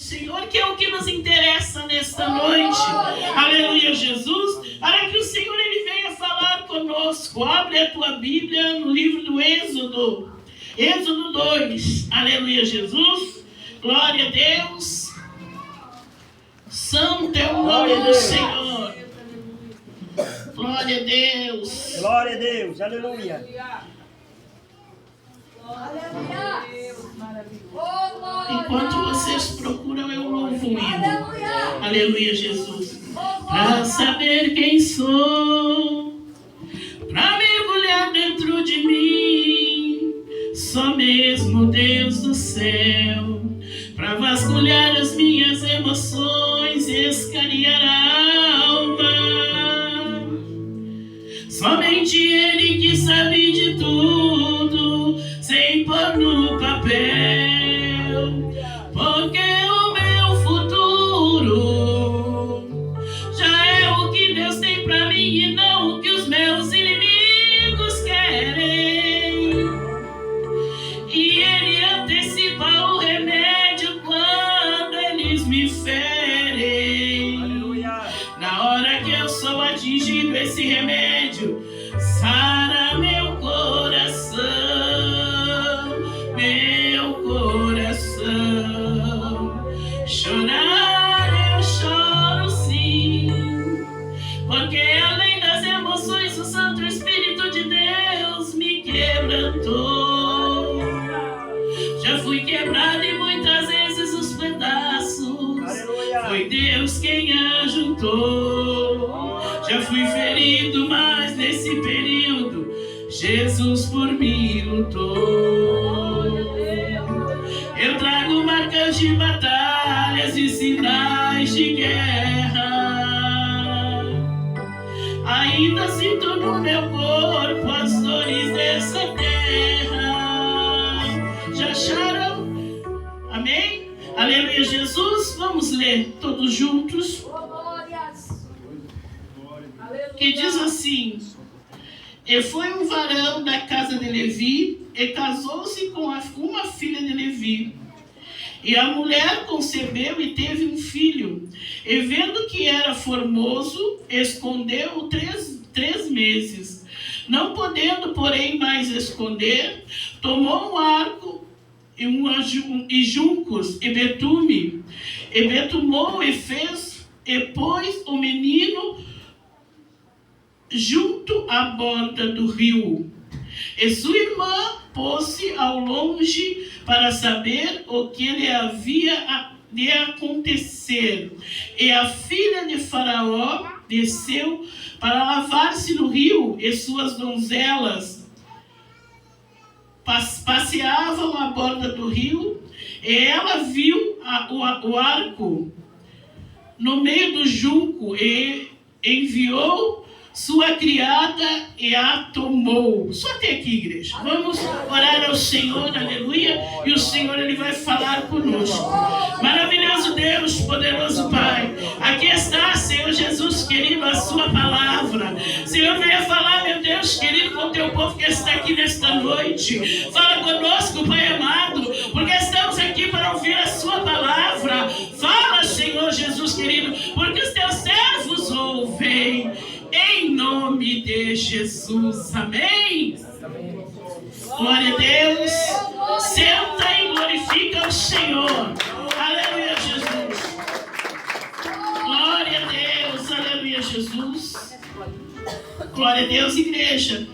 Senhor, que é o que nos interessa nesta noite. Aleluia, Jesus. Para que o Senhor ele venha falar conosco. Abre a tua Bíblia no livro do Êxodo. Êxodo 2. Aleluia, Jesus. Glória a Deus. Santo é o nome do Senhor. Glória a Deus. Glória a Deus. Aleluia. Enquanto vocês procuram, eu louvo o hino. Aleluia, Jesus. Para saber quem sou, para mergulhar dentro de mim, só mesmo Deus do céu, para vasculhar as minhas emoções e escanear a alma. Somente Ele que sabe de tudo, sem pôr no papel, porque o meu futuro já é o que Deus tem pra mim e não o que os meus inimigos querem. E Ele antecipa o remédio quando eles me ferem. Na hora que eu sou atingido, esse remédio sara meu coração, meu coração. Chorar eu choro sim, porque além das emoções o Santo Espírito de Deus me quebrantou. Já fui quebrado e muitas vezes os pedaços foi Deus quem ajuntou. Já fui ferido, mas nesse período Jesus por mim lutou. Eu trago marcas de batalhas e sinais de guerra. Ainda sinto no meu corpo as dores dessa terra. Já acharam? Amém? Aleluia, Jesus. Vamos ler todos juntos. Que diz assim: e foi um varão da casa de Levi, e casou-se com uma filha de Levi. E a mulher concebeu e teve um filho. E vendo que era formoso, escondeu-o três meses. Não podendo, porém, mais esconder, tomou um arco e juncos e betume. E betumou e fez, e pôs o menino junto à borda do rio. E sua irmã pôs-se ao longe para saber o que lhe havia de acontecer. E a filha de Faraó desceu para lavar-se no rio, e suas donzelas passeavam à borda do rio, e ela viu o arco no meio do junco, e enviou sua criada e a tomou. Só até aqui, igreja. Vamos orar ao Senhor, aleluia. E o Senhor, Ele vai falar conosco. Maravilhoso Deus, poderoso Pai. Aqui está, Senhor Jesus, querido, a sua palavra. Senhor, venha falar, meu Deus, querido, com o teu povo que está aqui nesta noite. Fala conosco, Pai amado, porque estamos aqui para ouvir a sua palavra. Fala, Senhor Jesus, querido, porque os teus servos ouvem. Em nome de Jesus, amém? Glória a Deus. Senta e glorifica o Senhor. Aleluia, Jesus. Glória a Deus, aleluia, Jesus. Glória a Deus, igreja.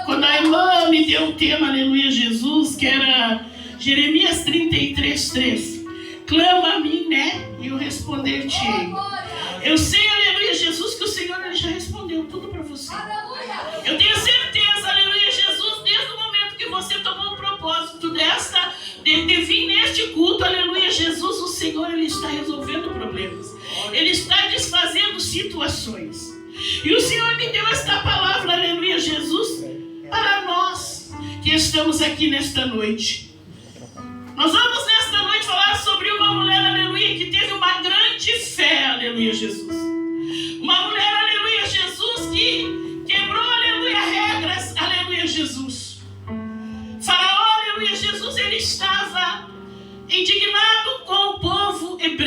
Quando a irmã me deu o tema, aleluia, Jesus, que era Jeremias 33:3. Clama a mim, né? E eu responder-te-ei. Eu sei, aleluia, Jesus, que o Senhor ele já respondeu tudo para você. Eu tenho certeza, aleluia, Jesus, desde o momento que você tomou o propósito de vir neste culto, aleluia, Jesus, o Senhor ele está resolvendo problemas. Ele está desfazendo situações. E o Senhor me deu esta palavra, aleluia, Jesus, para nós que estamos aqui nesta noite. Nós vamos nesta noite falar sobre uma mulher, aleluia, que teve uma grande fé, aleluia, Jesus. Uma mulher, aleluia, Jesus, que quebrou, aleluia, regras, aleluia, Jesus. Faraó, aleluia, Jesus, ele estava indignado com o povo hebreu.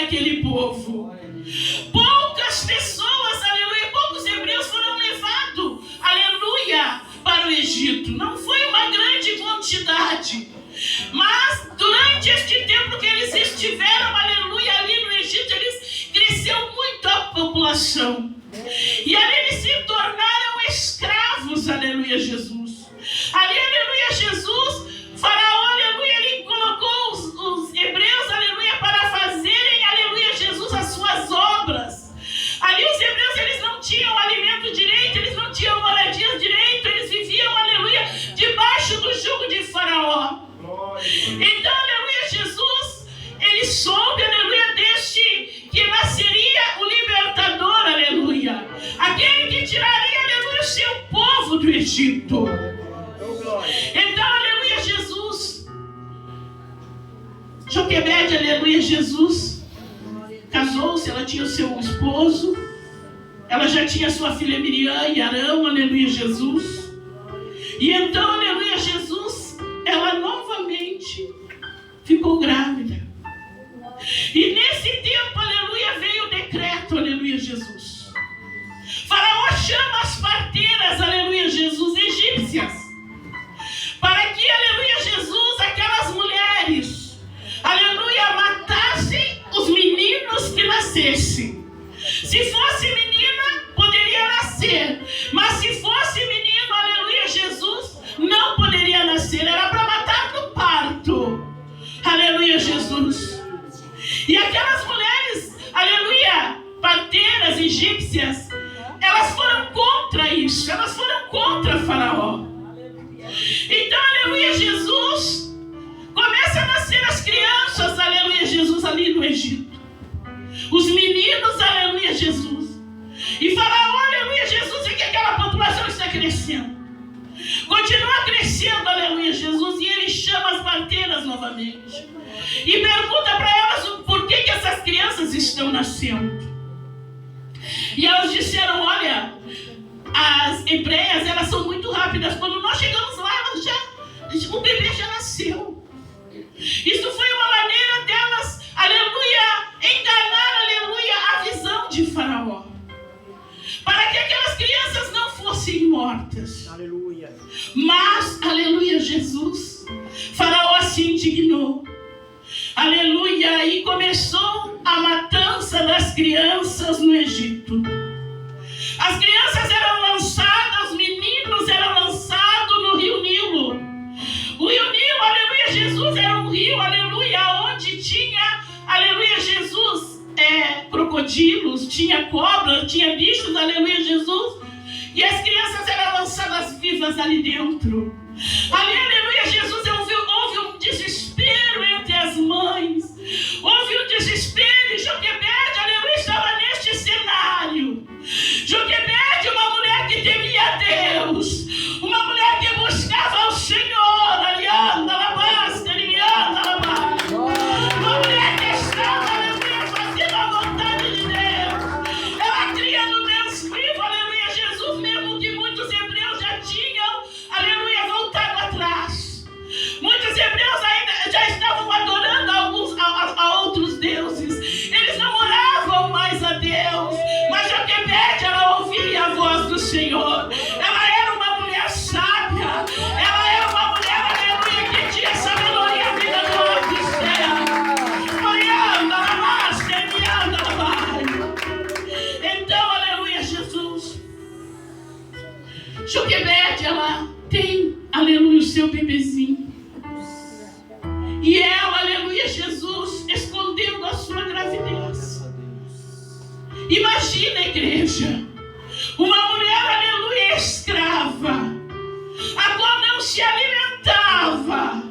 daquele povo. Poucas pessoas, aleluia, poucos hebreus foram levados, aleluia, para o Egito. Não foi uma grande quantidade, mas durante este tempo que eles estiveram, aleluia, ali no Egito, eles cresceu muito a população. E ali eles se tornaram escravos, aleluia, Jesus. Ali, aleluia, Jesus, Faraó, aleluia, ele colocou os hebreus, aleluia, para fazerem, aleluia, Jesus, as suas obras. Ali os hebreus, eles não tinham alimento direito, eles não tinham moradia direito, eles viviam, aleluia, debaixo do jugo de Faraó. Então, aleluia, Jesus, ele soube, aleluia, deste que nasceria o libertador, aleluia. Aquele que tiraria, aleluia, o seu povo do Egito. Então, aleluia, Jesus. Joquebede, aleluia, Jesus, casou-se, ela tinha o seu esposo, ela já tinha sua filha Miriam e Arão, aleluia, Jesus. E então, aleluia, Jesus, ela novamente ficou grávida. E nesse tempo, aleluia, veio o decreto, aleluia, Jesus. Faraó chama as parteiras, aleluia, Jesus, egípcias, para que, aleluia, Jesus, aquelas mulheres, aleluia, matassem os meninos que nascessem. Se fosse menina, poderia nascer, mas se fosse menino, aleluia, Jesus, não poderia nascer, era para matar no parto, aleluia, Jesus. E aquelas mulheres, aleluia, parteiras egípcias, elas foram contra isso, elas foram contra Faraó. Então, aleluia, Jesus, começa a nascer as crianças, aleluia, Jesus, ali no Egito. Os meninos, aleluia, Jesus. E Faraó, aleluia, Jesus, vê que aquela população está crescendo. Continua crescendo, aleluia, Jesus, e ele chama as parteiras novamente. E pergunta para elas o porquê que essas crianças estão nascendo. E elas disseram, olha, as hebreias, elas são muito rápidas. Quando nós chegamos lá, o bebê já nasceu. Isso foi uma maneira delas, aleluia, enganar, aleluia, a visão de Faraó, para que aquelas crianças não fossem mortas. Aleluia. Mas, aleluia, Jesus, Faraó se indignou, aleluia, e começou a matança das crianças no Egito. As crianças eram lançadas, os meninos eram lançados no rio Nilo. O rio Nilo, aleluia, Jesus, era um rio, aleluia, onde tinha, aleluia, Jesus, crocodilos, tinha cobras, tinha bichos, aleluia, Jesus. E as crianças eram lançadas vivas ali dentro. Ali, aleluia, Jesus, houve um desespero entre as mães. Houve um desespero e Joquebede, aleluia, estava neste cenário. Joquebede, uma mulher que temia a Deus, uma mulher que buscava o Senhor, alianda, alabasta, alianda, alabasta. Uma mulher que estava, aleluia, fazendo a vontade de Deus. Ela cria no Deus vivo, aleluia, Jesus, mesmo que muitos hebreus já tinham, aleluia, voltado atrás. Muitos hebreus ainda já estavam adorando a outros deuses. Eles não oravam mais a Deus. Mas Joquebede, ela ouvia a voz do Senhor. Ela era uma mulher sábia. Ela era uma mulher, aleluia, que tinha sabedoria vinda do alto do céu. Mariana, Anamásia, Miana, então, aleluia, Jesus. Joquebede, ela tem, aleluia, o seu bebezinho. E ela, aleluia, Jesus, escondendo a sua gravidez. Imagina, igreja, uma mulher, aleluia, escrava, a qual não se alimentava.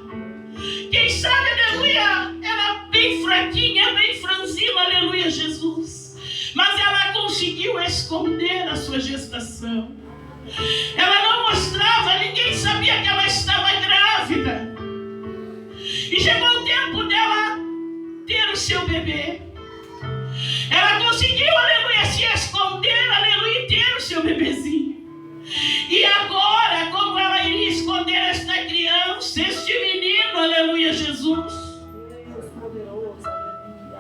Quem sabe, aleluia, era bem fraquinha, bem franzila, aleluia, Jesus. Mas ela conseguiu esconder a sua gestação. Ela não mostrava, ninguém sabia que ela estava grávida. E chegou o tempo dela ter o seu bebê. Ela conseguiu, aleluia, se esconder, aleluia, e ter o seu bebezinho. E agora, como ela iria esconder esta criança, este menino, aleluia, Jesus?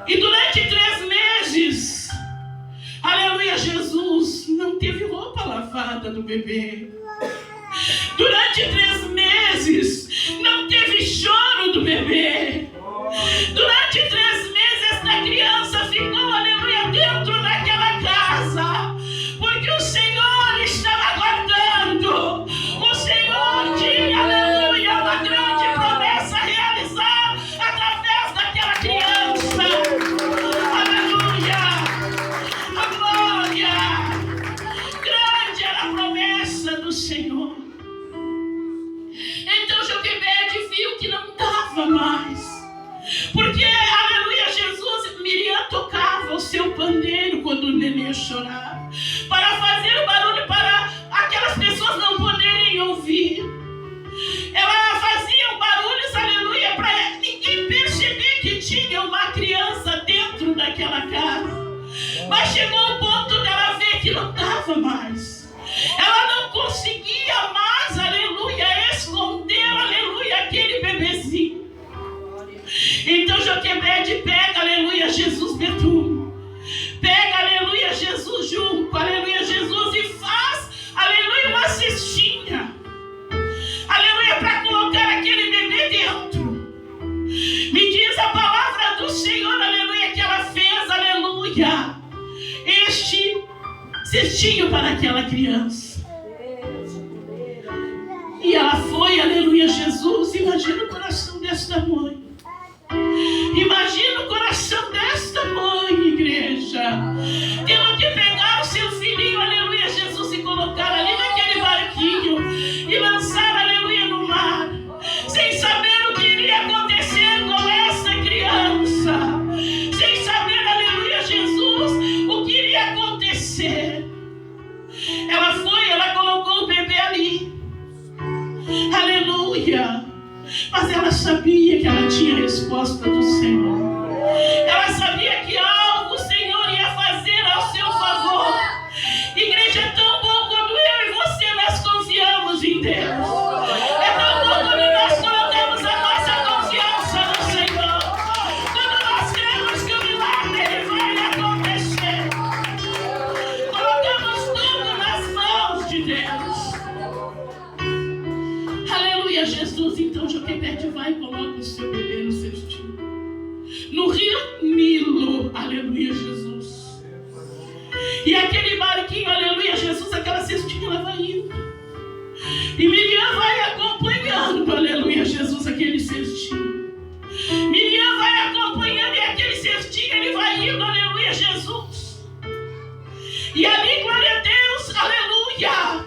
E durante 3 meses, aleluia, Jesus não teve roupa lavada do bebê. Durante 3 meses, não teve choro do bebê. Durante 3 meses, esta criança ficou, aleluia, dentro daquela casa, porque o Senhor estava guardando. O Senhor tinha, aleluia, uma grande promessa a realizar através daquela criança. Aleluia, a glória. Grande era a promessa do Senhor. Então Joquebede viu que não dava mais. Porque, aleluia, Jesus, Miriam tocava o seu pandeiro quando o neném chorava, para fazer o barulho para aquelas pessoas não poderem ouvir. Ela fazia barulhos, aleluia, para ninguém perceber que tinha uma criança dentro daquela casa. Mas chegou o ponto dela ver que não dava mais. Ela não conseguia mais, aleluia, esconder, aleluia, aquele bebezinho. Então Joquebede pega, aleluia, Jesus betume, pega, aleluia, Jesus junco, aleluia, Jesus, e faz, aleluia, uma cestinha, aleluia, para colocar aquele bebê dentro. Me diz a palavra do Senhor, aleluia, que ela fez, aleluia, este cestinho para aquela criança. E ela foi, aleluia, Jesus. Imagina o coração desta mãe. Imagina o coração desta mãe, igreja, tendo que pegar o seu filhinho, aleluia, Jesus, e colocar ali naquele barquinho e lançar, aleluia, no mar, sem saber o que iria acontecer com essa criança, sem saber, aleluia, Jesus, o que iria acontecer. Ela foi, ela colocou o bebê ali, aleluia. Mas ela sabia que ela tinha a resposta do Senhor. Ela sabia que algo o Senhor ia fazer ao seu favor. Igreja, é tão bom quando eu e você nós confiamos em Deus. É tão bom quando nós colocamos a nossa confiança no Senhor. Quando nós cremos que o milagre ele vai acontecer. Colocamos tudo nas mãos de Deus. Aleluia, Jesus. Então Joquebede vai e coloca o seu bebê no cestinho, no rio Nilo, aleluia, Jesus. E aquele barquinho, aleluia, Jesus, aquela cestinha, ela vai indo. E Miriam vai acompanhando, aleluia, Jesus, aquele cestinho. Miriam vai acompanhando e aquele cestinho, ele vai indo, aleluia, Jesus. E ali, glória a Deus, aleluia,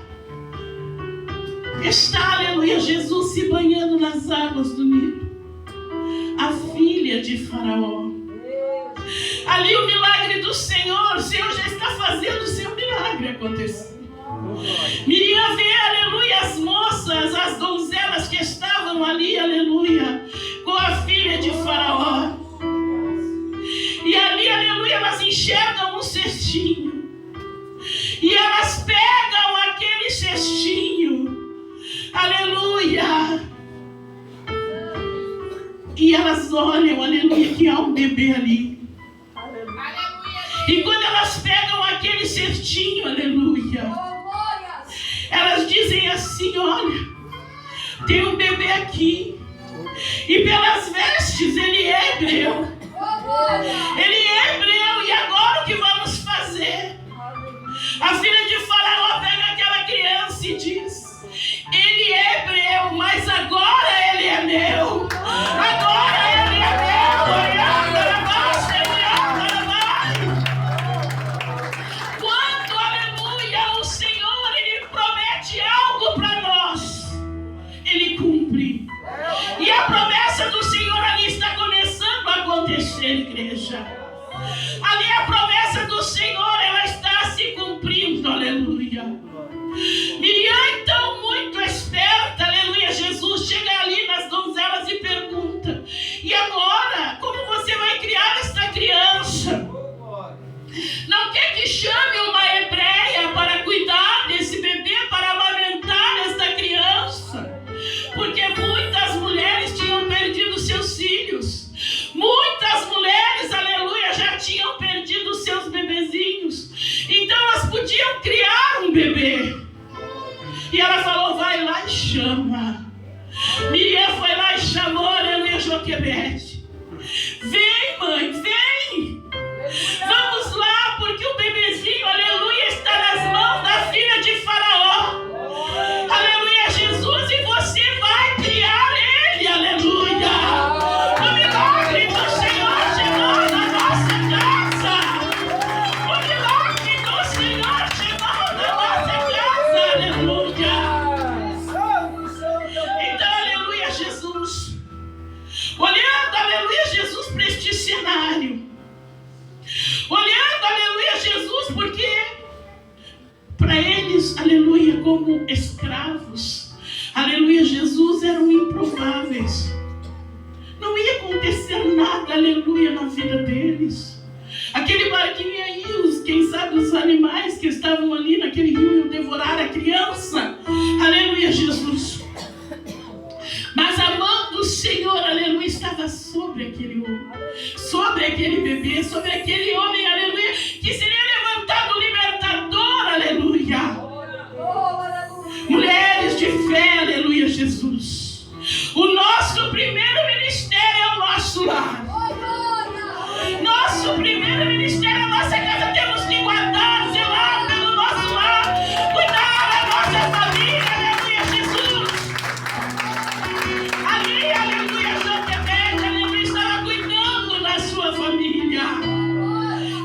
está, aleluia, Jesus se banhando nas águas do Nilo, a filha de Faraó. Ali o milagre do Senhor, o Senhor já está fazendo o seu milagre acontecer. Miriam vê, aleluia, as moças, as donzelas que estavam ali, aleluia, com a filha de Faraó. E ali, aleluia, elas enxergam um cestinho. E elas pegam aquele cestinho, aleluia, e elas olham, aleluia, que há um bebê ali. E quando elas pegam aquele cestinho, aleluia, elas dizem assim: olha, tem um bebê aqui, e pelas vestes ele é hebreu. Ele é hebreu, e agora o que vamos fazer? A filha de Faraó pega aquela criança e diz: ele é hebreu, mas agora ele é meu. Agora ele é meu. Quando, aleluia, o Senhor, ele promete algo para nós, ele cumpre. E a promessa do Senhor ali está começando a acontecer, igreja. Ali a promessa do Senhor, ela está se cumprindo, aleluia. Miriam, então, muito esperta, aleluia, Jesus, chega ali nas donzelas e pergunta: e agora, como você vai criar esta criança? Não quer que chame uma hebreia para cuidar desse bebê, para amamentar esta criança? Porque muitas mulheres tinham perdido seus filhos. Muitas mulheres, aleluia, já tinham perdido seus chama. Miriam foi lá e chamou, aleluia, Joquebede. Vem, mãe, vem. Vamos lá, porque o bebezinho, aleluia, está nas mãos da filha de Faraó. Aleluia, Jesus, e você vai criar ele, aleluia. O milagre do Senhor chegou na nossa casa. O milagre do Senhor chegou na nossa casa, aleluia. Então, aleluia, Jesus. Olhando, aleluia, Jesus, para este cenário. Olhando, aleluia, Jesus, porque para eles, aleluia, como escravos, aleluia, Jesus, eram improváveis. Não ia acontecer nada, aleluia, na vida deles. Aquele barquinho aí, quem sabe os animais que estavam ali naquele rio iam devorar a criança. Aleluia, Jesus. Mas a mão do Senhor, aleluia, estava sobre aquele homem, sobre aquele bebê, sobre aquele homem, aleluia, que seria levantado libertador, aleluia. Mulheres de fé, aleluia, Jesus. O nosso primeiro ministério é o nosso lar. Nosso primeiro ministério é a nossa casa. Temos que guardar, zelar pelo nosso lar, cuidar da nossa família, aleluia, Jesus. Ali, aleluia, Joquebede, aleluia, estava cuidando da sua família.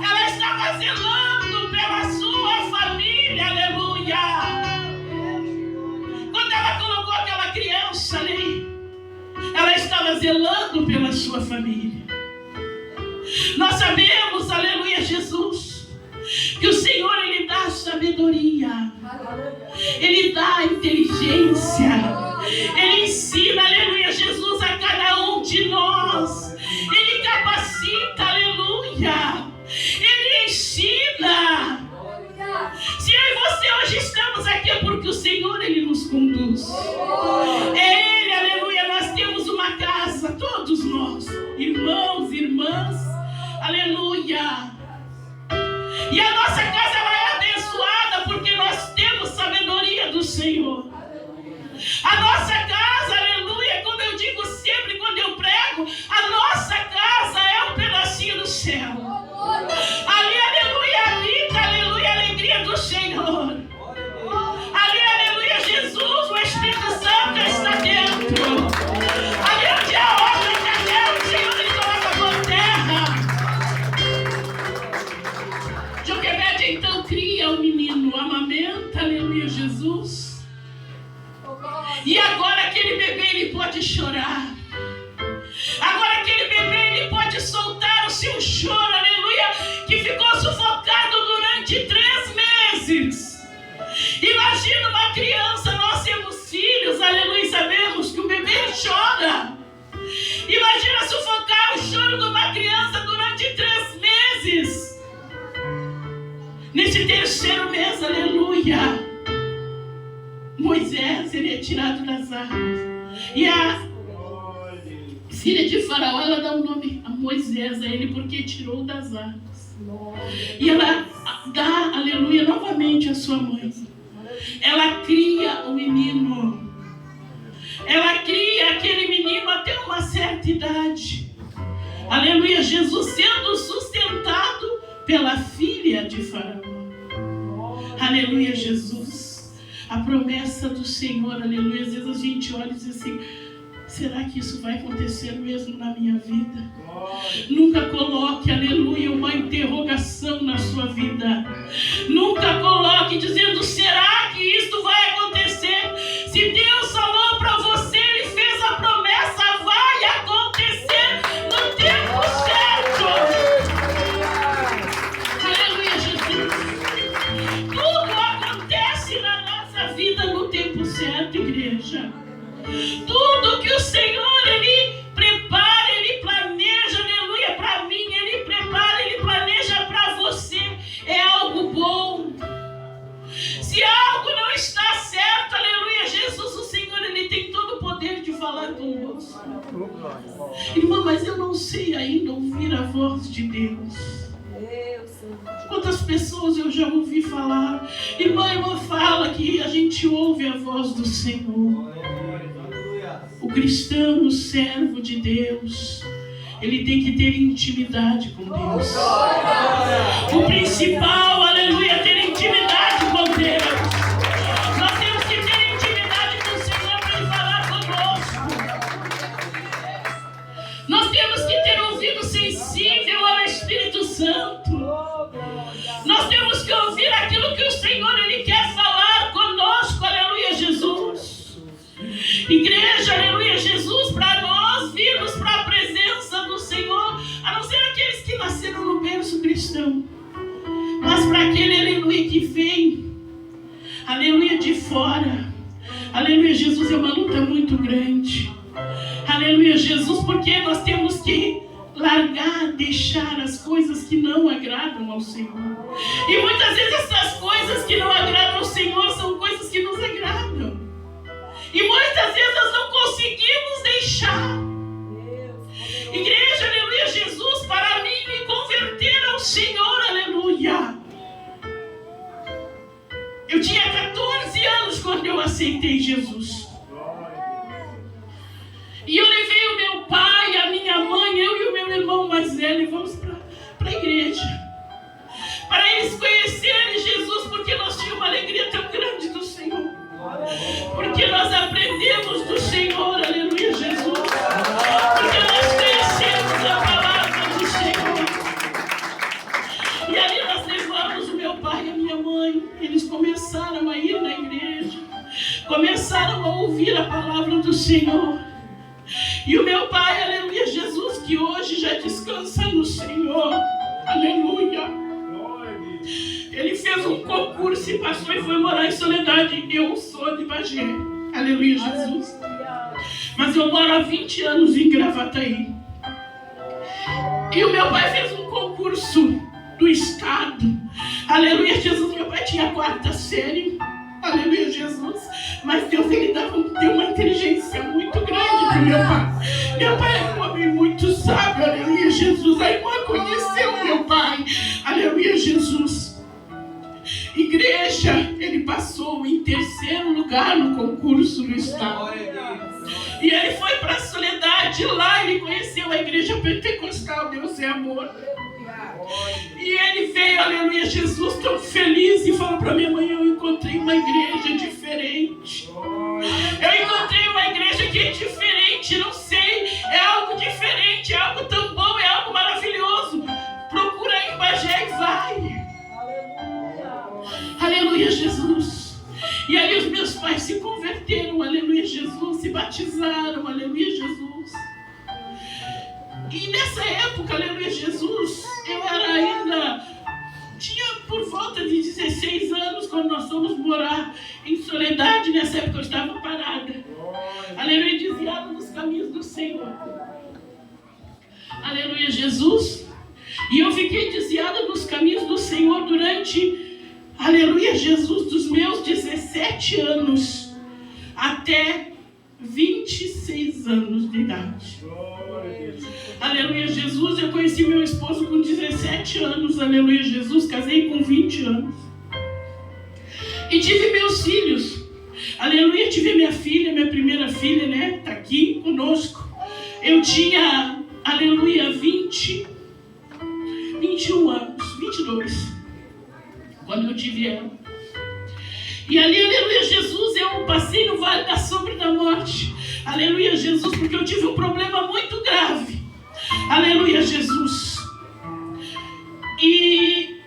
Ela estava zelando pela sua família, aleluia. Quando ela colocou aquela criança ali, ela estava zelando pela sua família. Nós sabemos, aleluia, Jesus, que o Senhor, Ele dá sabedoria, Ele dá inteligência, Ele ensina, aleluia, Jesus, a cada um de nós. Ele capacita, aleluia, Ele ensina. Se eu e você hoje estamos aqui é porque o Senhor, Ele nos conduz. É Ele, aleluia, nós temos uma casa, todos nós, irmãos, irmãs, aleluia. E a nossa casa ela é abençoada porque nós temos sabedoria do Senhor. A nossa casa, aleluia, como eu digo sempre quando eu prego, a nossa casa é um pedacinho do céu. Ali, aleluia, habita, aleluia, a alegria do Senhor. Ali, aleluia, Jesus, o Espírito Santo está dentro. Ali onde a obra de Deus, o Senhor, Ele coloca por terra. Joquebede então cria o menino, amamenta, aleluia, Jesus. E agora aquele bebê, ele pode chorar. Agora aquele bebê, ele pode soltar o seu choro, aleluia, que ficou sufocado durante 3 meses. Imagina uma criança, nós temos filhos, aleluia, sabemos que o bebê chora. Imagina sufocar o choro de uma criança durante 3 meses. Nesse 3º mês, aleluia, Moisés, ele é tirado das águas. E a filha de Faraó, ela dá o nome a Moisés a ele porque tirou das águas. E ela dá, aleluia, novamente a sua mãe. Ela cria o menino. Ela cria aquele menino até uma certa idade. Aleluia, Jesus sendo sustentado pela filha de Faraó. Aleluia, Jesus. A promessa do Senhor, aleluia. Às vezes a gente olha e diz assim: será que isso vai acontecer mesmo na minha vida? Nunca coloque, aleluia, uma interrogação na sua vida. Nunca coloque dizendo: será que isto vai acontecer? Se Deus falou para você, Ele fez a promessa, vai acontecer no tempo certo. Aleluia, Jesus. Tudo acontece na nossa vida no tempo certo, igreja. Tudo que o Senhor, Ele prepara, Ele planeja, aleluia, para mim, Ele prepara, Ele planeja para você, é algo bom. Se algo não está certo, aleluia, Jesus, o Senhor, Ele tem todo o poder de falar conosco. Irmã, mas eu não sei ainda ouvir a voz de Deus. Quantas pessoas eu já ouvi falar, irmã fala que a gente ouve a voz do Senhor. O cristão, o servo de Deus, ele tem que ter intimidade com Deus. O principal, aleluia, é ter intimidade com Deus. Nós temos que ter intimidade com o Senhor para Ele falar conosco. Nós temos que ter ouvido sensível ao Espírito Santo. Nós temos que ouvir aquilo que o Senhor Ele quer falar conosco, aleluia, Jesus. Igreja, aleluia, Jesus, para nós virmos para a presença do Senhor, a não ser aqueles que nasceram no berço cristão, mas para aquele, aleluia, que vem, aleluia, de fora, aleluia, Jesus, é uma luta muito grande, aleluia, Jesus, porque nós temos que largar, deixar as coisas que não agradam ao Senhor. E muitas vezes essas coisas que não agradam ao Senhor são coisas que nos agradam. E muitas vezes nós não conseguimos deixar. Igreja, aleluia, Jesus, para mim me converter ao Senhor, aleluia. Eu tinha 14 anos quando eu aceitei Jesus. E eu levei o meu pai, a minha mãe, eu e o meu irmão mais velho, vamos para a igreja. Para eles conhecerem Jesus, porque nós tínhamos uma alegria tão grande do Senhor. Porque nós aprendemos do Senhor, aleluia, Jesus. Porque nós conhecemos a palavra do Senhor. E ali nós levamos o meu pai e a minha mãe. Eles começaram a ir na igreja. Começaram a ouvir a palavra do Senhor. E o meu pai, aleluia, Jesus, que hoje já descansa no Senhor, aleluia. Ele fez um concurso e passou e foi morar em Soledade. Eu sou de Bagé, aleluia, Jesus. Mas eu moro há 20 anos em Gravataí. E o meu pai fez um concurso do estado, aleluia, Jesus. Meu pai tinha a 4ª série, aleluia, Jesus. Mas Deus, ele deu uma inteligência muito grande para o meu pai. Meu pai é um homem muito sábio, aleluia, Jesus. A irmã conheceu meu pai, aleluia, Jesus. Igreja, ele passou em 3º lugar no concurso do estado. E ele foi para a Soledade, lá ele conheceu a igreja pentecostal, Deus é amor. E ele veio, aleluia, Jesus, tão feliz, e falou para minha mãe: eu encontrei uma igreja diferente. Eu encontrei uma igreja que é diferente, não sei, é algo diferente, é algo tão bom, é algo maravilhoso. Procura aí em Bagé e vai. Aleluia, Jesus. E ali os meus pais se converteram, aleluia, Jesus, se batizaram, aleluia, Jesus. E nessa época, aleluia, Jesus, eu era ainda, tinha por volta de 16 anos quando nós fomos morar em Soledade. Nessa época eu estava parada, aleluia, desviada dos caminhos do Senhor, aleluia, Jesus. E eu fiquei desviada dos caminhos do Senhor durante, aleluia, Jesus, dos meus 17 anos até 26 anos de idade. Aleluia, Jesus. Eu conheci meu esposo com 17 anos, aleluia, Jesus. Casei com 20 anos. E tive meus filhos. Aleluia, tive minha filha, minha primeira filha, né? Está aqui conosco. Eu tinha, aleluia, 21 anos, 22, quando eu tive ela. E ali, aleluia, Jesus, eu passei no vale da sombra da morte. Aleluia, Jesus, porque eu tive um problema muito grave. Aleluia, Jesus. E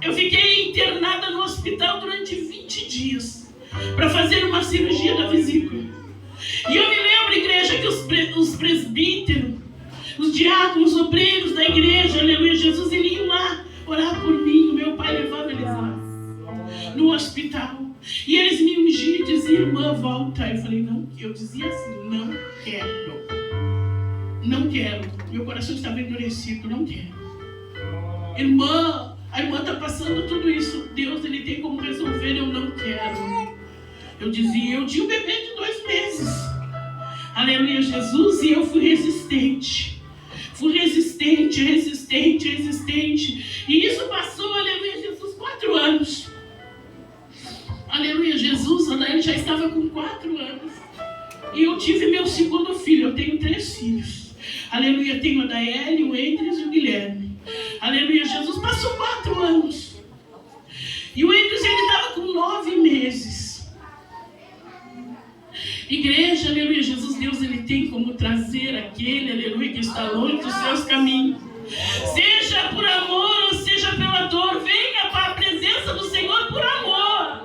eu fiquei internada no hospital durante 20 dias para fazer uma cirurgia da vesícula. E eu me lembro, igreja, que os presbíteros, os diáconos, os obreiros da igreja, aleluia, Jesus, eles iam lá orar por mim. O meu pai levava eles lá no hospital. E eles me ungiam e diziam: irmã, volta. Eu falei: não, eu dizia assim: não quero. Não quero. Meu coração estava endurecido, não quero. Irmã, a irmã está passando tudo isso. Deus, ele tem como resolver, eu não quero. Eu dizia: eu tinha um bebê de 2 meses. Aleluia, Jesus. E eu fui resistente. Fui resistente. existente. E isso passou, aleluia, Jesus, 4 anos. Aleluia, Jesus, ele já estava com 4 anos. E eu tive meu segundo filho, eu tenho 3 filhos. Aleluia, tenho a Daeli, o Endres e o Guilherme. Aleluia, Jesus, passou 4 anos. E o Endres, ele estava com 9 meses. Igreja, aleluia, Jesus, Deus, ele tem como trazer aquele, aleluia, que está longe dos seus caminhos. Seja por amor ou seja pela dor, venha para a presença do Senhor por amor.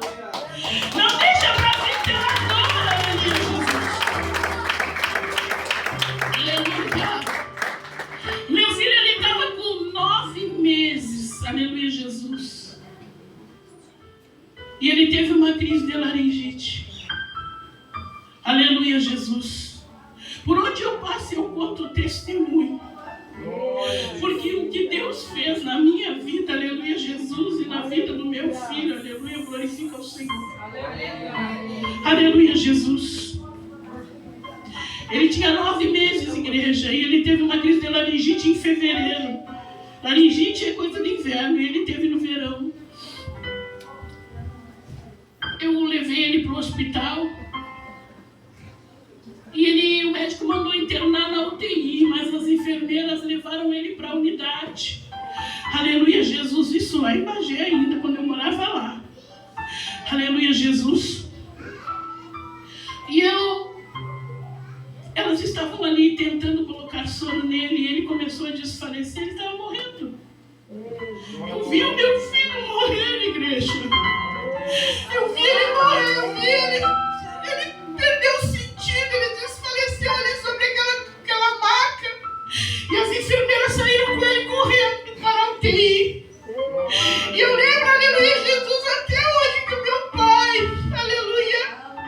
Não deixa para vir pela dor, aleluia, Jesus. Aleluia. Meu filho, ele estava com 9 meses, aleluia, Jesus. E ele teve uma crise de laringite. Aleluia, Jesus. Por onde eu passo, eu conto testemunho. Porque o que Deus fez na minha vida, aleluia, Jesus, e na vida do meu filho, aleluia, glorifica o Senhor. Aleluia, Jesus. Ele tinha 9 meses, igreja, e ele teve uma crise de laringite em fevereiro. Laringite é coisa de inverno, e ele teve no verão. Eu levei ele para o hospital. E o médico mandou internar na UTI, mas as enfermeiras levaram ele para a unidade. Aleluia, Jesus, isso lá em Bagé ainda, quando eu morava lá. Aleluia, Jesus. E elas estavam ali tentando colocar sono nele, e ele começou a desfalecer, ele estava morrendo. Eu vi o meu filho morrer, igreja. Eu vi ele morrer, eu vi ele perdeu o sentido, ele desfaleceu ali sobre aquela maca. E as enfermeiras saíram com ele correndo para a UTI. E eu lembro, aleluia, Jesus, até hoje que o meu pai, aleluia,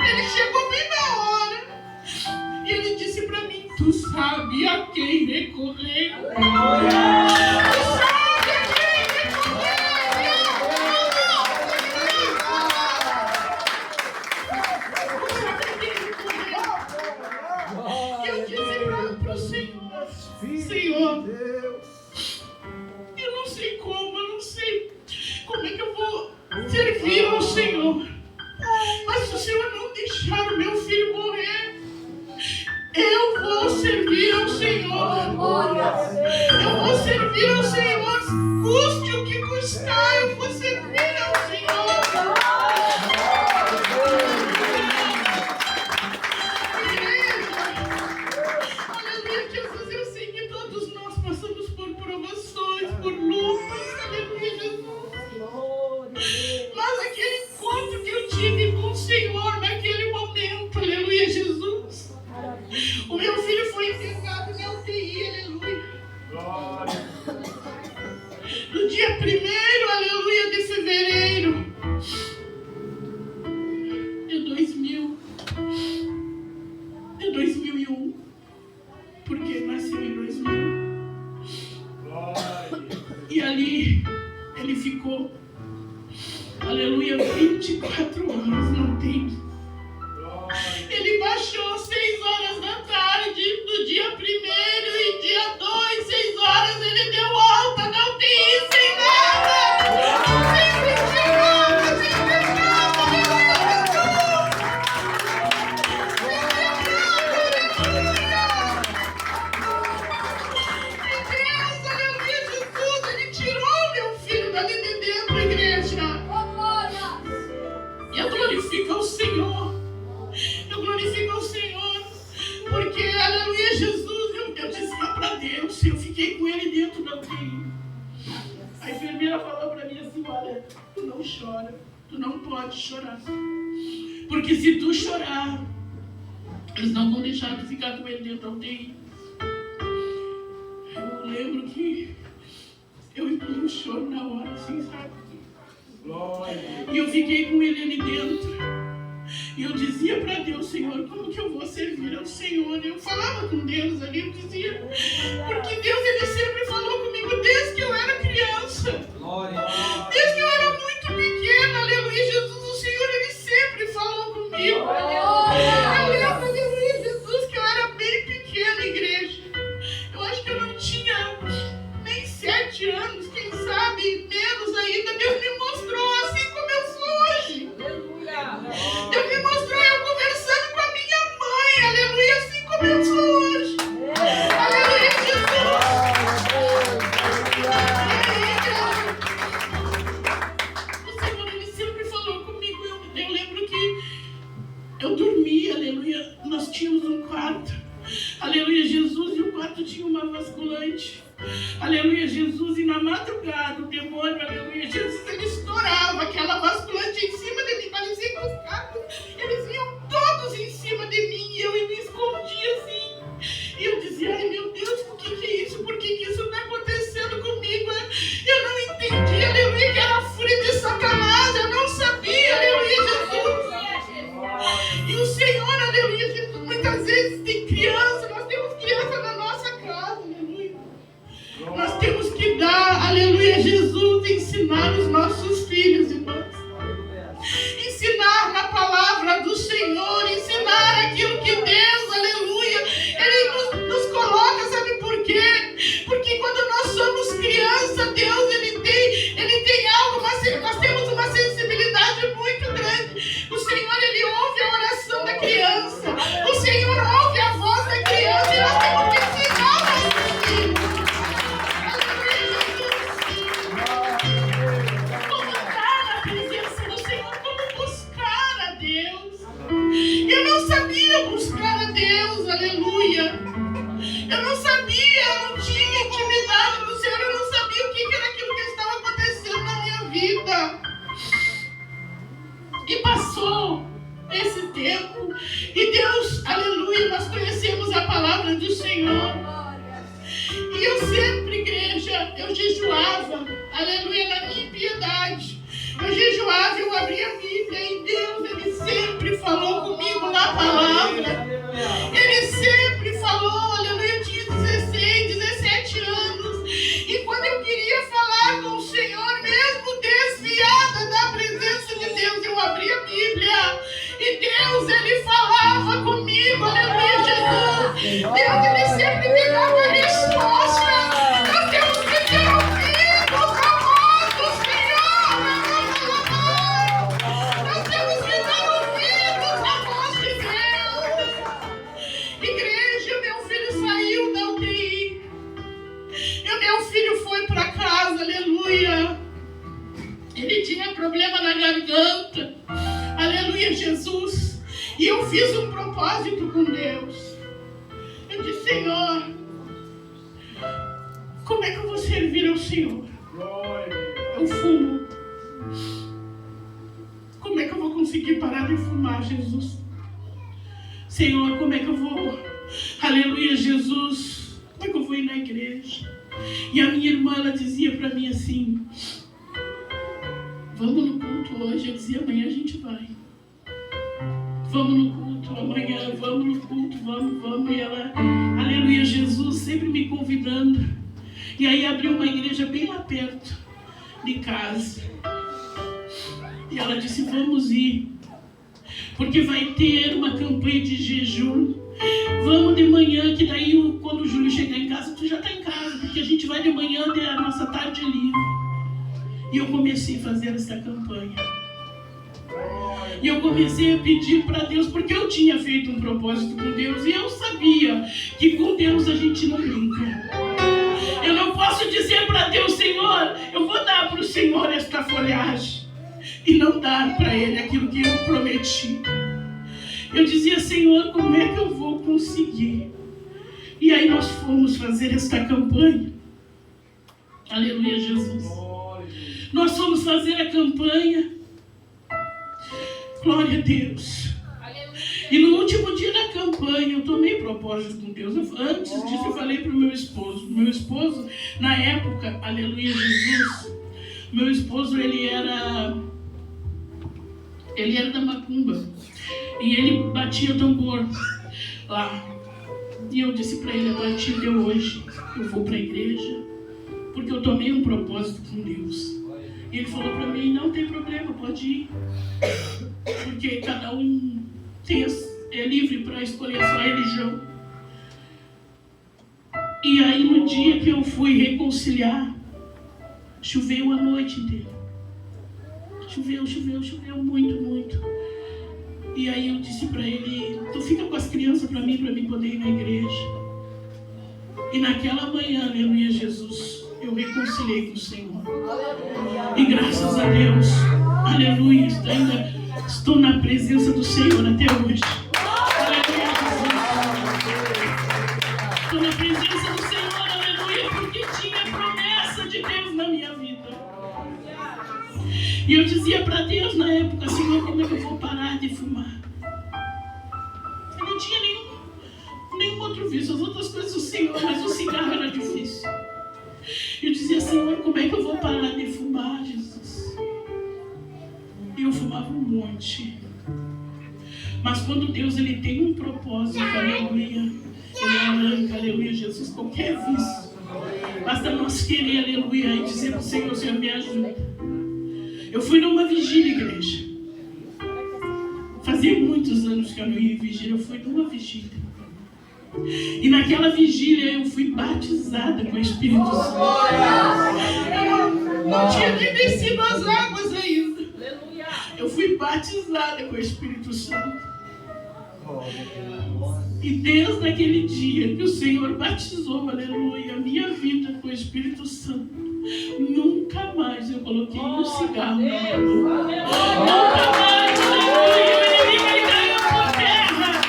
ele chegou bem na hora. E ele disse para mim, tu sabe a quem recorrer? Tu sabe a quem recorrer? Eu disse para o Senhor, Senhor, eu não sei como, eu não sei como é que eu vou servir ao Senhor. Mas se o Senhor não deixar o meu filho morrer, eu vou servir ao Senhor. Eu vou servir ao Senhor, custe o que custar, eu vou servir ao Senhor. Aleluia, Jesus, eu sei que todos nós passamos por provações, por lutas, aleluia, Jesus. Mas aquele encontro que eu tive com o Senhor naquele momento, aleluia, Jesus. O meu filho foi internado na UTI, aleluia. No dia 1º, aleluia, de fevereiro de 2001, porque nasceu em 2000. E ali ele ficou, aleluia, 24 horas, não tem. Ele baixou 6 horas da tarde do dia 1º e dia 2, 6 horas, ele deu alta na UTI sem nada. Sem sentir nada, sem ter nada, Deus, aleluia, Jesus, ele tirou meu filho dali de dentro, igreja. E eu glorifico ao Senhor. Eu glorifico ao Senhor, porque, aleluia, Jesus, eu dizia para Deus, eu fiquei com ele dentro da UTI. A enfermeira falou para mim assim, olha, tu não chora, tu não pode chorar, porque se tu chorar, eles não vão deixar tu ficar com ele dentro da UTI. Eu lembro que eu engoli o choro na hora, assim, sabe? E eu fiquei com ele ali dentro. E eu dizia para Deus, Senhor, como que eu vou servir ao Senhor? Eu falava com Deus ali, eu dizia, porque Deus, ele sempre falou comigo desde que eu era criança. Desde que eu era muito pequena, aleluia, Jesus, o Senhor, ele sempre falou comigo. Eu lembro, aleluia, Jesus, que eu era bem pequena, igreja. Eu acho que eu não tinha nem 7 17 anos, quem sabe menos ainda, Deus me mostrou assim como eu sou hoje. Deus me mostrou eu conversando com a minha mãe, aleluia, assim como eu sou hoje. Aleluia, Jesus. O Senhor, Ele sempre falou comigo. Eu lembro que eu dormia, aleluia, nós tínhamos um quarto, aleluia, Jesus, e o quarto tinha uma basculante, aleluia, Jesus, e na madrugada o demônio, aleluia, Jesus, ele estourava aquela basculante em cima de mim, parecia que os gatos, eles vinham todos em cima de mim, e eu me escondia assim, e eu dizia, ai meu Deus, por que é isso? Por que isso está acontecendo comigo? Eu não entendi, aleluia, que era a fúria de Satanás, eu não sabia, aleluia, Jesus. E o Senhor, aleluia, Jesus, muitas vezes tem criança, nós temos criança na nossa casa, aleluia. Nós temos que dar, aleluia, Jesus, ensinar os nossos filhos, irmãos. Ensinar na palavra do Senhor, ensinar aquilo que Deus, aleluia, Ele nos coloca, sabe por quê? Porque quando nós somos criança, Deus, Ele tem algo, nós temos uma sensibilidade muito grande. O Senhor, Ele ouve a oração da criança. O Senhor ouve a voz da criança e nós temos que ensinar os nossos filhos. Como estar na presença do Senhor, como buscar a Deus. Eu não sabia buscar a Deus, aleluia. Eu não sabia, eu não tinha intimidade com o Senhor, eu não sabia o que era aquilo que estava acontecendo na minha vida. E passou esse tempo, e Deus, aleluia, nós conhecemos a palavra do Senhor. E eu sempre, igreja, eu jejuava, aleluia, na minha impiedade. Eu jejuava, eu abria a Bíblia, e Deus, Ele sempre falou comigo na palavra. Ele sempre falou, aleluia, eu tinha 16, 17 anos. E quando eu queria falar com o Senhor, mesmo desviada da presença de Deus, eu abria a Bíblia. E Deus, Ele falava comigo, aleluia, Jesus. Deus, Ele sempre me dava a resposta. Nós temos que ter ouvidos a voz do Senhor. Nós temos que dar ouvidos à voz de Deus. Igreja, meu filho saiu da UTI. E o meu filho foi para casa, aleluia. Ele tinha problema na garganta. Aleluia, Jesus. E eu fiz um propósito com Deus. Eu disse, Senhor, como é que eu vou servir ao Senhor? Eu fumo. Como é que eu vou conseguir parar de fumar, Jesus? Senhor, como é que eu vou? Aleluia, Jesus. Como é que eu vou ir na igreja? E a minha irmã, ela dizia para mim assim, vamos no culto hoje. Eu dizia, amanhã a gente vai. Vamos no culto, amanhã, vamos no culto, vamos. E ela, aleluia, Jesus, sempre me convidando. E aí abriu uma igreja bem lá perto de casa. E ela disse, vamos ir. Porque vai ter uma campanha de jejum. Vamos de manhã, que daí quando o Júlio chegar em casa, tu já está em casa. Porque a gente vai de manhã, a nossa tarde é livre. E eu comecei a fazer essa campanha. E eu comecei a pedir para Deus, porque eu tinha feito um propósito com Deus. E eu sabia que com Deus a gente não brinca. Eu não posso dizer para Deus, Senhor, eu vou dar para o Senhor esta folhagem. E não dar para Ele aquilo que eu prometi. Eu dizia, Senhor, como é que eu vou conseguir? E aí nós fomos fazer esta campanha. Aleluia, Jesus. Nós fomos fazer a campanha. Glória a Deus. E no último dia da campanha, eu tomei propósito com Deus. Antes disso, eu falei para o meu esposo. Meu esposo, na época, aleluia, Jesus, meu esposo, ele era da macumba. E ele batia tambor lá. E eu disse para ele, a partir de hoje, eu vou para a igreja, porque eu tomei um propósito com Deus. E ele falou para mim, não tem problema, pode ir. Porque cada um é livre para escolher a sua religião. E aí no dia que eu fui reconciliar, Choveu a noite inteira. Choveu muito, muito. E aí eu disse para ele, tu fica com as crianças para mim poder ir na igreja. E naquela manhã, aleluia, Jesus, eu reconciliei com o Senhor. E graças a Deus, aleluia, estou na presença do Senhor até hoje. Aleluia, Jesus. Estou na presença do Senhor, aleluia, porque tinha promessa de Deus na minha vida. E eu dizia para Deus na época, Senhor, como é que eu vou parar de fumar? Eu não tinha nenhum outro vício, as outras coisas do Senhor, mas o cigarro era difícil. Eu dizia, Senhor, como é que eu vou parar de fumar, Jesus? E eu fumava um monte. Mas quando Deus ele tem um propósito, aleluia, ele arranca, aleluia, Jesus, qualquer vício. Basta nós querer, aleluia, e dizer para o Senhor, Senhor, me ajuda. Eu fui numa vigília, igreja. Fazia muitos anos que eu não ia em vigília, eu fui numa vigília. E naquela vigília eu fui batizada com o Espírito Santo. Não tinha nem descido as águas ainda. Eu fui batizada com o Espírito Santo. E desde aquele dia que o Senhor batizou, aleluia, a minha vida com o Espírito Santo, nunca mais eu coloquei um cigarro na minha boca. Nunca mais, aleluia, o inimigo ele caiu por terra.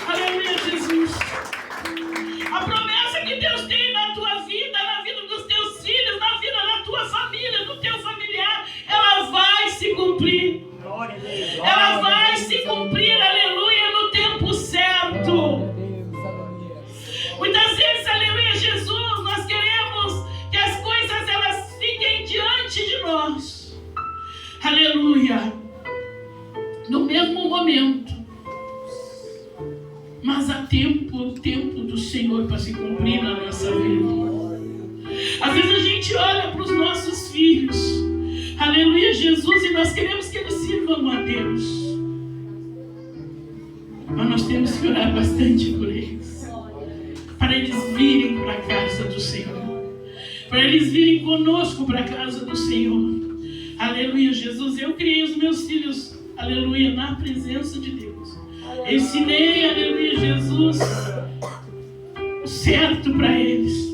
Aleluia, Jesus. A promessa que Deus tem na tua vida, na vida dos teus filhos, na vida da tua família, do teu familiar, ela vai se cumprir. Ela vai se cumprir, aleluia, no tempo certo. Muitas vezes, aleluia, Jesus, nós queremos que as coisas elas fiquem diante de nós. Aleluia. No mesmo momento. Mas há o tempo do Senhor para se cumprir na nossa vida. Às vezes a gente olha para os nossos filhos. Aleluia, Jesus, e nós queremos que eles sirvam a Deus. Mas nós temos que orar bastante por eles. Para eles virem para a casa do Senhor. Para eles virem conosco para a casa do Senhor. Aleluia, Jesus. Eu criei os meus filhos, aleluia, na presença de Deus. Ensinei, aleluia, Jesus, o certo para eles.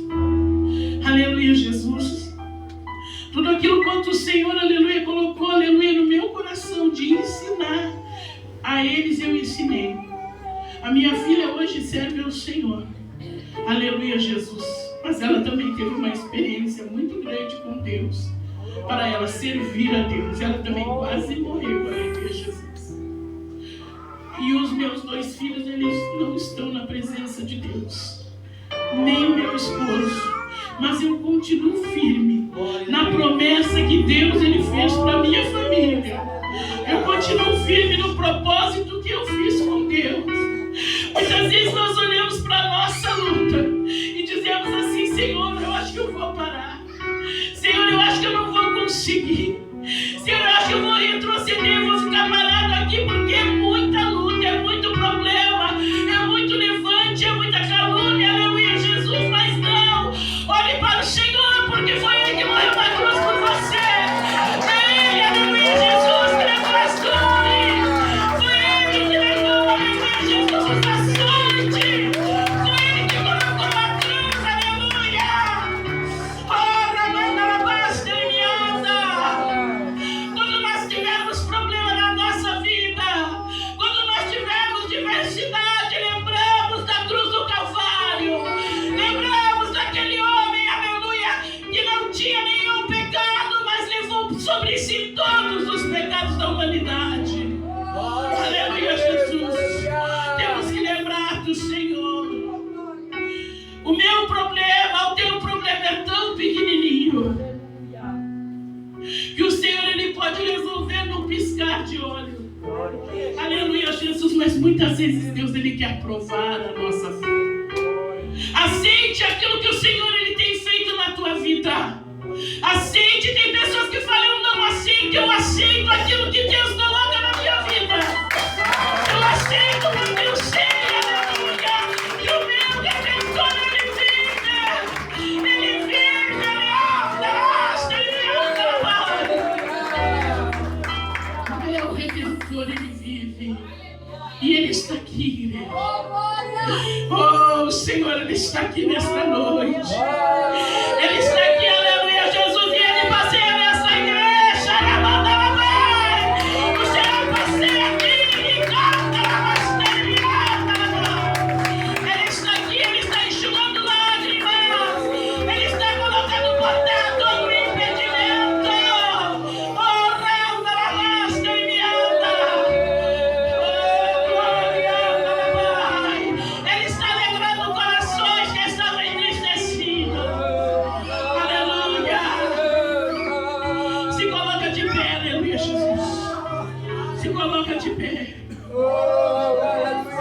Aleluia, Jesus. Tudo aquilo quanto o Senhor, aleluia, colocou, aleluia, no meu coração de ensinar a eles, eu ensinei. A minha filha hoje serve ao Senhor. Aleluia, Jesus. Mas ela também teve uma experiência muito grande com Deus. Para ela servir a Deus. Ela também quase morreu, aleluia, Jesus. E os meus 2 filhos, eles não estão na presença de Deus. Nem o meu esposo. Mas eu continuo firme na promessa que Deus ele fez para a minha família. Eu continuo firme no propósito que eu fiz com Deus. Muitas vezes nós olhamos para a nossa luta e dizemos assim, Senhor, eu acho que eu vou parar. Senhor, eu acho que eu não vou conseguir. Senhor, eu acho que eu vou retroceder, eu vou ficar parado aqui porque é muita luta, é muito problema, é muito levante, é muita calúnia, aleluia, Jesus, mas não. Olhe para o Senhor, porque foi Ele que morreu na cruz por você. É Ele, aleluia, Jesus, que levou as dores. Foi Ele que levou, aleluia, Jesus, os açoites. Foi Ele que colocou a cruz, aleluia. Ora, manda la basta, quando nós tivermos problema na nossa vida, quando nós tivermos diversidade, lembramos da cruz do Calvário. Lembramos daquele homem, aleluia, que não tinha nenhum pecado, mas levou sobre si todos os pecados da humanidade. Aleluia, Jesus. Temos que lembrar do Senhor. O meu problema, o teu problema é tão pequenininho que o Senhor ele pode resolver num piscar de olho. Aleluia, Jesus. Mas muitas vezes Deus ele quer provar a nossa fé. Aceite aquilo que o Senhor ele tem feito na tua vida. Aceite. Tem pessoas que falam, eu não aceito. Eu aceito aquilo que Deus coloca na minha vida. Eu aceito porque eu sei, aleluia, que o meu Redentor ele vive. Ele vive, ele anda. está aqui nesta noite. Ele está aqui, aleluia, Jesus, e Ele passeia nessa igreja. O Senhor passeia aqui e canta Ele está aqui, Ele está enxugando lágrimas. Ele está colocando por terra todo o impedimento. Oh, renda la máscara e me anda. Oh, glória, Ele está alegrando corações que estavam entristecidos. Aleluia. Se coloca de pé, aleluia, Jesus. Se coloca de pé. Oh, aleluia.